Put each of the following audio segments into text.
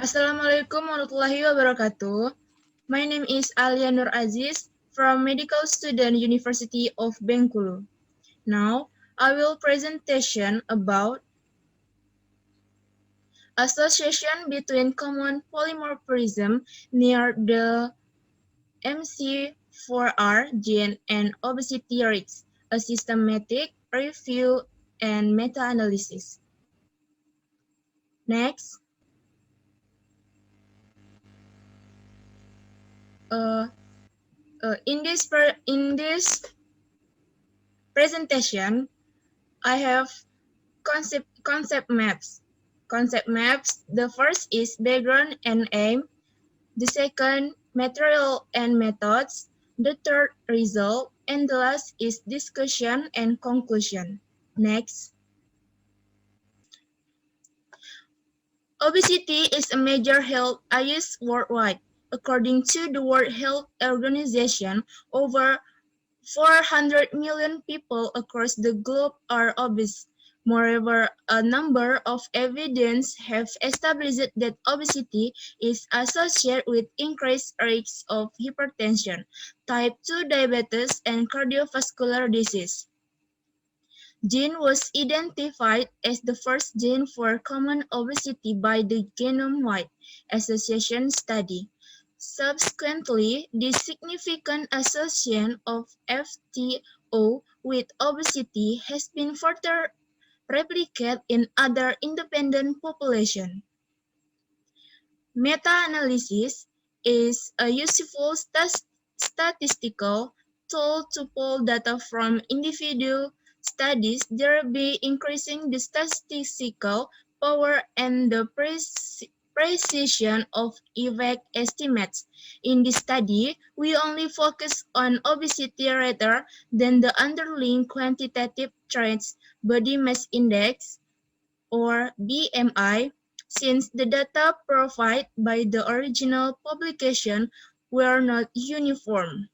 Assalamualaikum warahmatullahi wabarakatuh. My name is Alia Nur Aziz from Medical Student University of Bengkulu. Now, I will presentation about association between common polymorphism near the MC4R gene and obesity risks, a systematic review and meta-analysis. Next, uh, in this presentation, I have concept maps. Concept maps. The first is background and aim. The second, material and methods. The third, result. And the last is discussion and conclusion. Next. Obesity is a major health issue worldwide. According to the World Health Organization, over 400 million people across the globe are obese. Moreover, a number of evidence have established that obesity is associated with increased risks of hypertension, type 2 diabetes, and cardiovascular disease. Gene was identified as the first gene for common obesity by the Genome-Wide Association study. Subsequently, the significant association of FTO with obesity has been further replicated in other independent populations. Meta-analysis is a useful statistical tool to pull data from individual studies, thereby increasing the statistical power and the precision of effect estimates. In this study, we only focus on obesity rather than the underlying quantitative traits, body mass index, or BMI, since the data provided by the original publication were not uniform.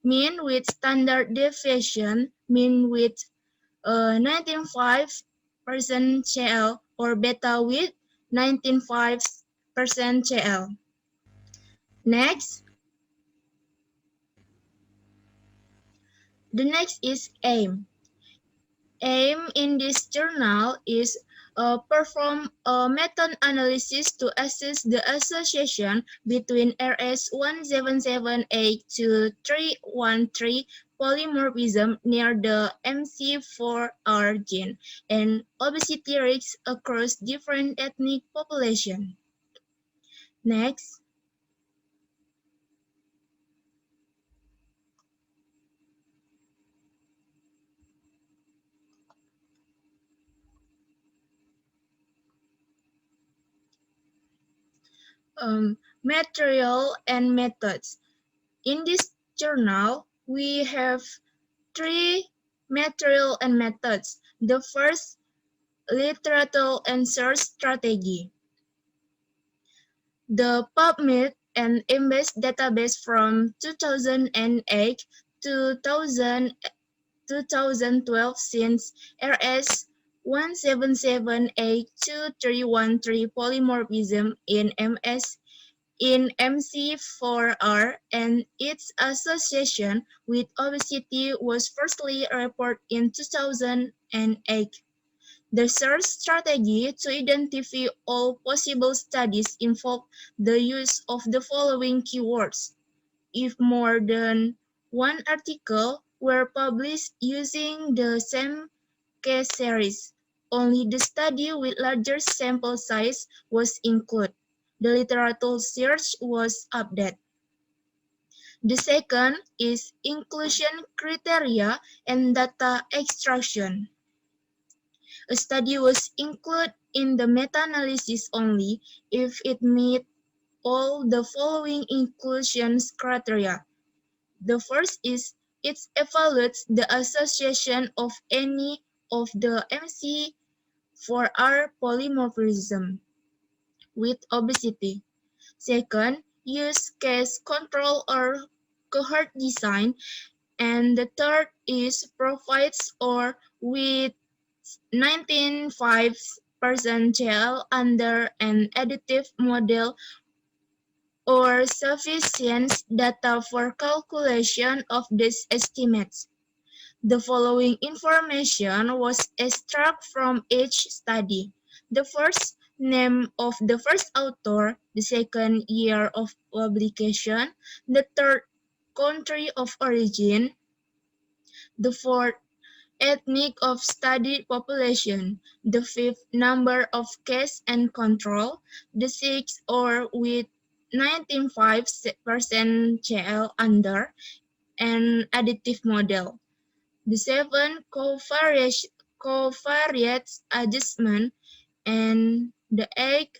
Mean with standard deviation, mean with 19.5% CL, or beta with 19.5% CL. Next, the next is aim. Aim in this journal is perform a meta-analysis to assess the association between RS177A2313 polymorphism near the MC4R gene and obesity rates across different ethnic populations. Next, material and methods. In this journal, we have three material and methods. The first, literature and search strategy. The PubMed and Embase database from 2008 to 2012 since RS177A2313 polymorphism in MC4R and its association with obesity was firstly reported in 2008. The search strategy to identify all possible studies involved the use of the following keywords. If more than one article were published using the same case series, only the study with larger sample size was included. The literature search was updated. The second is inclusion criteria and data extraction. A study was included in the meta-analysis only if it met all the following inclusion criteria. The first is it evaluates the association of any of the MC4R polymorphism with obesity. Second, use case control or cohort design. And the third is provides or with 19.5 percentile under an additive model or sufficient data for calculation of these estimates. The following information was extracted from each study. The first, name of the first author, the second, year of publication, the third, country of origin, the fourth, ethnic of studied population, the fifth, number of case and control, the sixth, or with 95% CL under an additive model. The seven covariate adjustment and the eight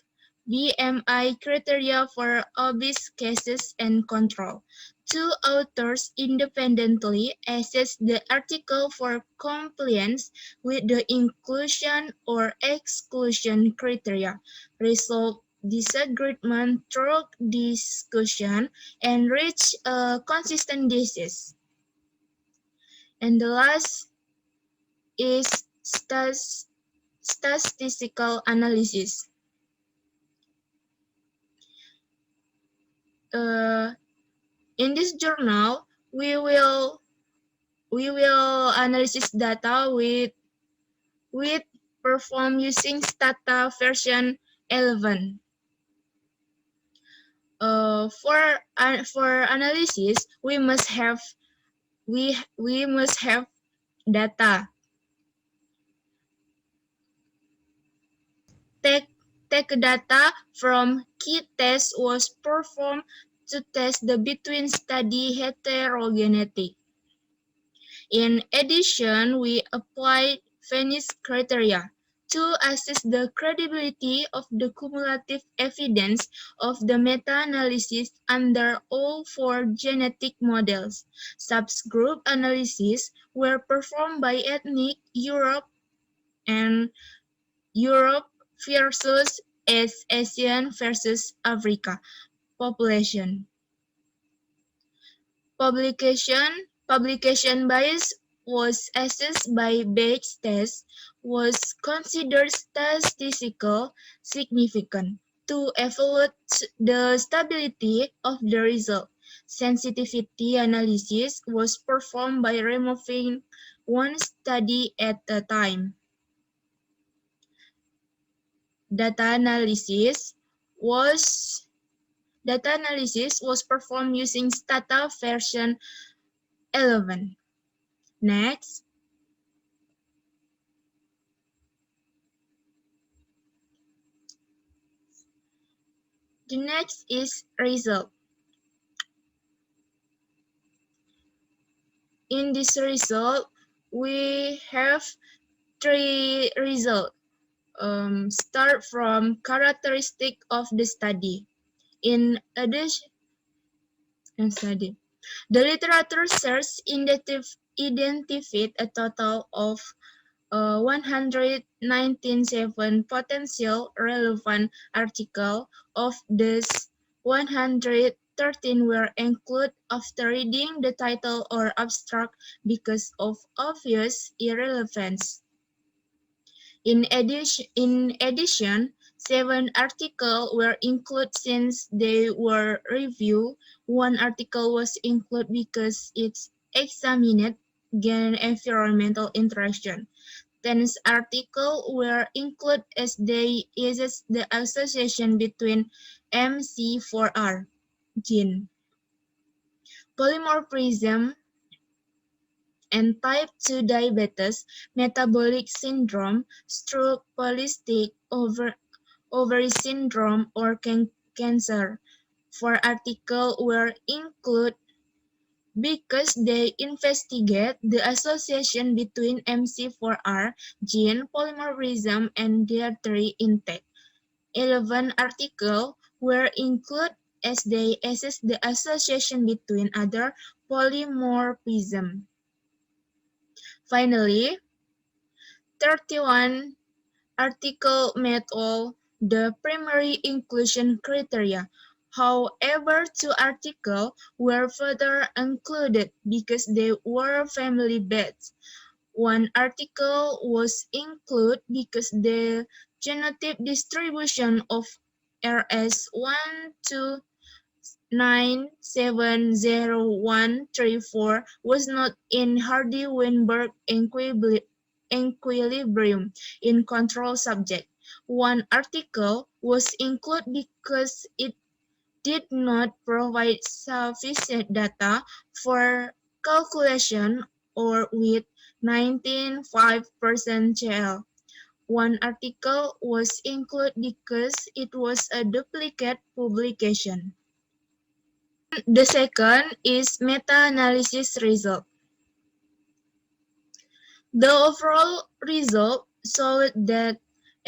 BMI criteria for obese cases and control. Two authors independently assessed the article for compliance with the inclusion or exclusion criteria, resolved disagreement through discussion, and reached a consensus. And the last is statistical analysis. In this journal, we will analysis data with perform using Stata version 11. For analysis, we must have data. Take data from key test was performed to test the between study heterogeneity. In addition, we applied Venice criteria to assess the credibility of the cumulative evidence of the meta-analysis under all four genetic models. Subgroup analyses were performed by ethnic Europe and Europe versus Asian versus Africa population. Publication bias was assessed by Bayes test was considered statistically significant to evaluate the stability of the result. Sensitivity analysis was performed by removing one study at a time. Data analysis was performed using Stata version 11. Next. The next is result. In this result, we have three results. Start from characteristic of the study. In addition, the literature search identified a total of 197 potential relevant articles. Of these, 113 were included after reading the title or abstract because of obvious irrelevance. In addition, 7 articles were included since they were reviewed. 1 article was included because it examined gain environmental interaction. 10 articles were included as they assess the association between MC4R gene, polymorphism, and type 2 diabetes, metabolic syndrome, stroke, polycystic ovary syndrome, or cancer. 4 articles were included because they investigate the association between MC4R gene, polymorphism, and dietary intake. 11 articles were included as they assess the association between other polymorphism. Finally, 31 articles met all the primary inclusion criteria. However, 2 articles were further included because they were family-based. 1 article was included because the genotype distribution of RS129700134 was not in Hardy-Weinberg equilibrium in control subject. One article was included because it did not provide sufficient data for calculation or with 19.5% CL. One article was included because it was a duplicate publication. The second is meta-analysis result. The overall result showed that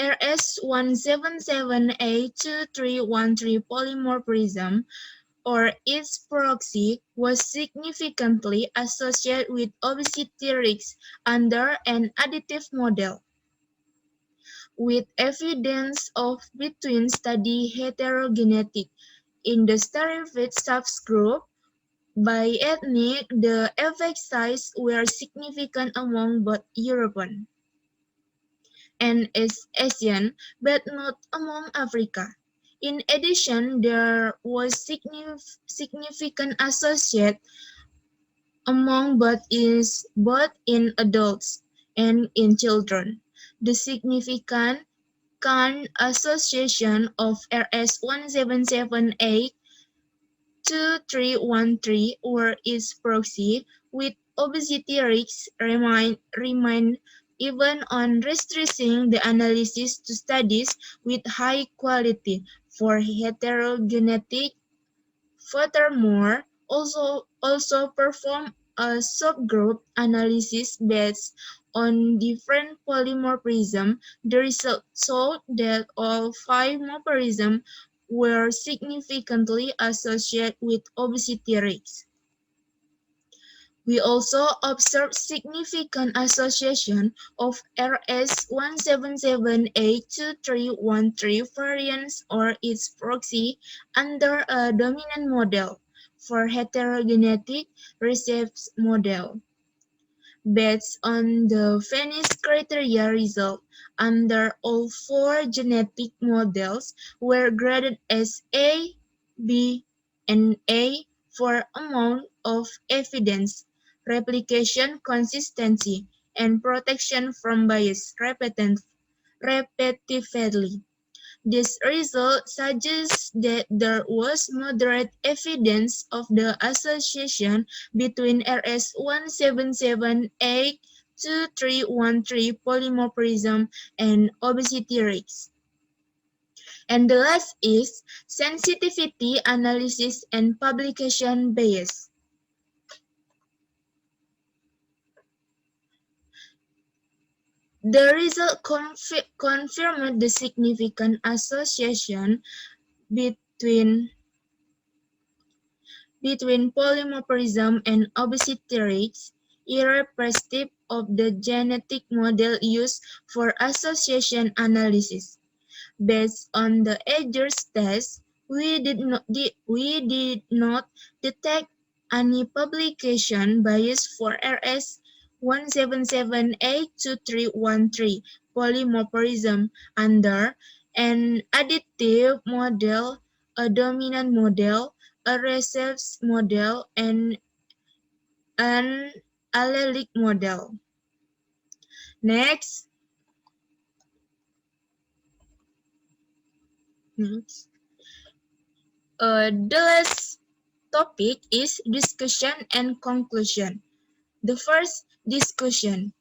RS177A2313 polymorphism or its proxy was significantly associated with obesity risk under an additive model, with evidence of between study heterogeneity. In the stratified subgroup by ethnic, the effect size were significant among both European and Asian, but not among Africa. In addition, there was significant associate among both in adults and in children. The significant association of RS177A 2313 or its proxy with obesity risks remain even on restricting the analysis to studies with high quality for heterogeneity. Furthermore, also perform a subgroup analysis based on different polymorphism. The result showed that all 5 morphisms were significantly associated with obesity rates. We also observed significant association of RS177A2313 variants or its proxy under a dominant model for heterogeneity received model. Based on the Venice criteria result under all 4 genetic models were graded as A, B, and A for amount of evidence, replication consistency, and protection from bias repetitively. This result suggests that there was moderate evidence of the association between RS177A2313 polymorphism and obesity rates. And the last is sensitivity analysis and publication bias. The result confirmed the significant association between polymorphism and obesity rates, irrespective of the genetic model used for association analysis. Based on the Edger's test, we did not detect any publication bias for RS177A2313 polymorphism under an additive model, a dominant model, a recessive model, and an allelic model. Next. The last topic is discussion and conclusion. The first discussion.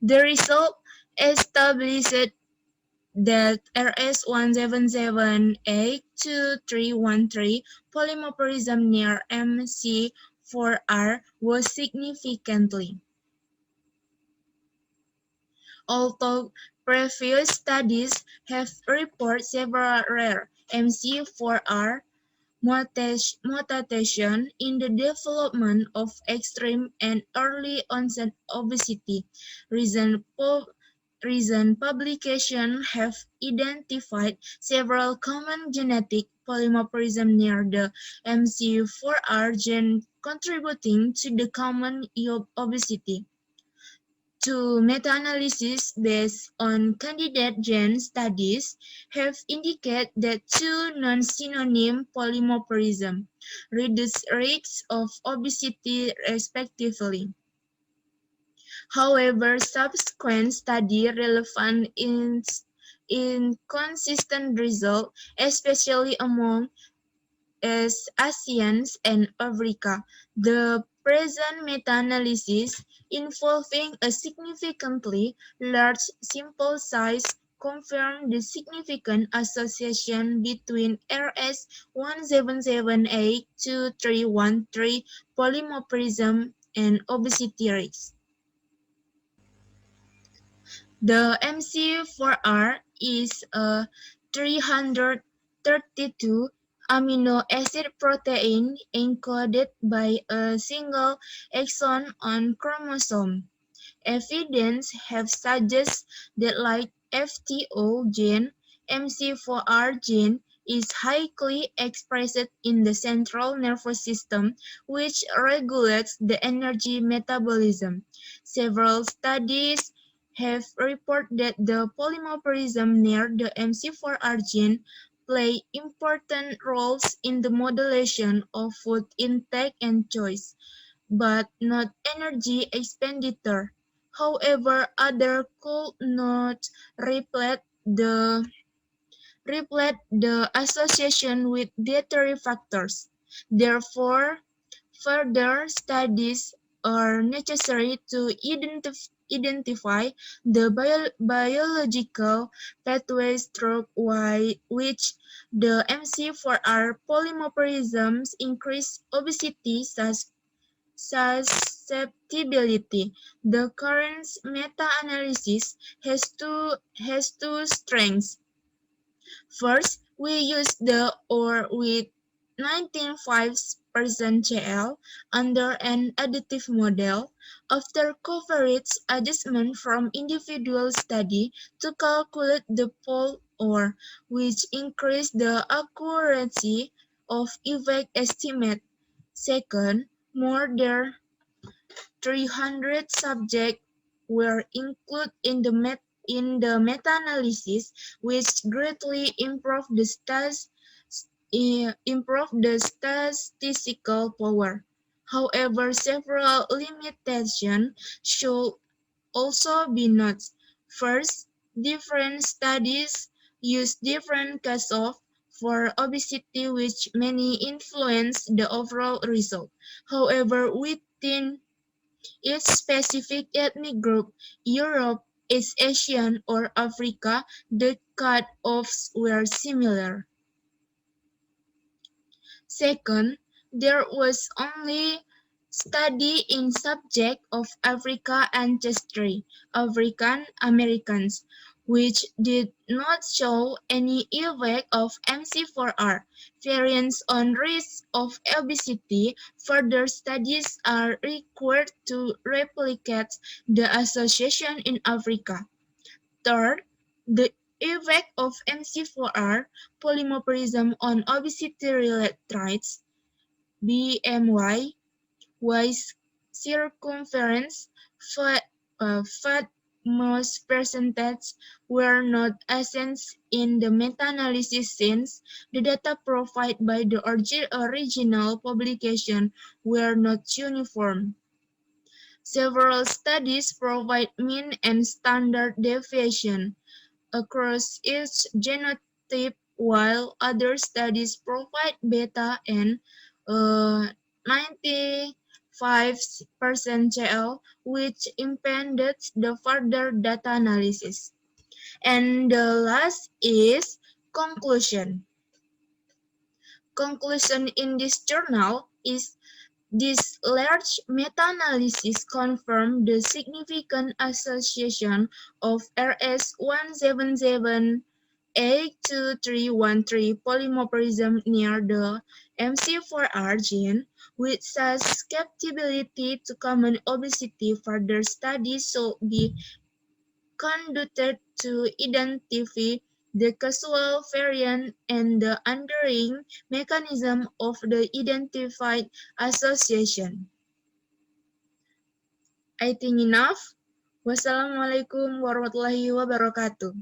The result established that RS177A2313 polymorphism near MC4R was significantly. Although previous studies have reported several rare MC4R mutation in the development of extreme and early onset obesity, recent publications have identified several common genetic polymorphisms near the MC4R gene contributing to the common obesity. Two meta-analyses based on candidate gene studies have indicated that two non-synonym polymorphisms reduce risks of obesity respectively. However, subsequent studies relevant inconsistent results, especially among Asians and Africa. The present meta-analysis, involving a significantly large sample size, confirmed the significant association between RS177A2313 polymorphism and obesity risk. The MC4R is a 332 amino acid protein encoded by a single exon on chromosome. Evidence have suggested that like FTO gene, MC4R gene is highly expressed in the central nervous system, which regulates the energy metabolism. Several studies have reported that the polymorphism near the MC4R gene play important roles in the modulation of food intake and choice, but not energy expenditure. However, others could not reflect the association with dietary factors. Therefore, further studies are necessary to identify the biological pathways through which the MC4R polymorphisms increase obesity susceptibility. The current meta-analysis has two strengths. First, we use the or with 95% GL under an additive model. After coverage adjustment from individual study to calculate the pool or which increase the accuracy of effect estimate. Second, more than 300 subjects were included in the meta-analysis, which greatly improved the statistical power. However, several limitations should also be noted. First, different studies use different cutoffs for obesity, which may influence the overall result. However, within each specific ethnic group, Europe, East Asian, or Africa, the cut-offs were similar. Second, there was only study in subject of African ancestry, African Americans, which did not show any effect of MC4R variants on risk of obesity. Further studies are required to replicate the association in Africa. Third, the effect of MC4R polymorphism on obesity-related traits (BMI), waist circumference, fat mass percentage were not assessed in the meta-analysis since the data provided by the original publication were not uniform. Several studies provide mean and standard deviation across each genotype, while other studies provide beta and 95% GL, which impeded the further data analysis. And the last is conclusion. Conclusion in this journal is this large meta-analysis confirmed the significant association of RS177A2313 polymorphism near the MC4R gene, with susceptibility to common obesity. Further studies should be conducted to identify the causal variant and the underlying mechanism of the identified association. I think enough. Wassalamualaikum warahmatullahi wabarakatuh.